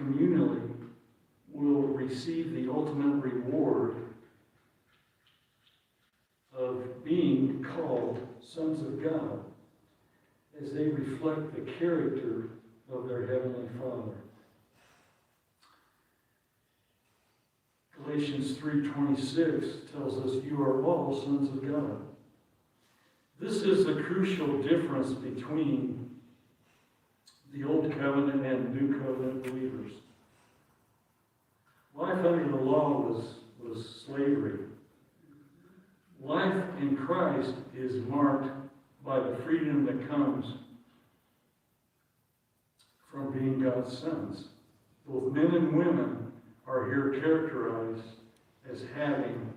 communally will receive the ultimate reward of being called sons of God as they reflect the character of their Heavenly Father. Galatians 3:26 tells us, you are all sons of God. This is the crucial difference between the Old Covenant and New Covenant believers. Life under the law was slavery. Life in Christ is marked by the freedom that comes from being God's sons. Both men and women are here characterized as having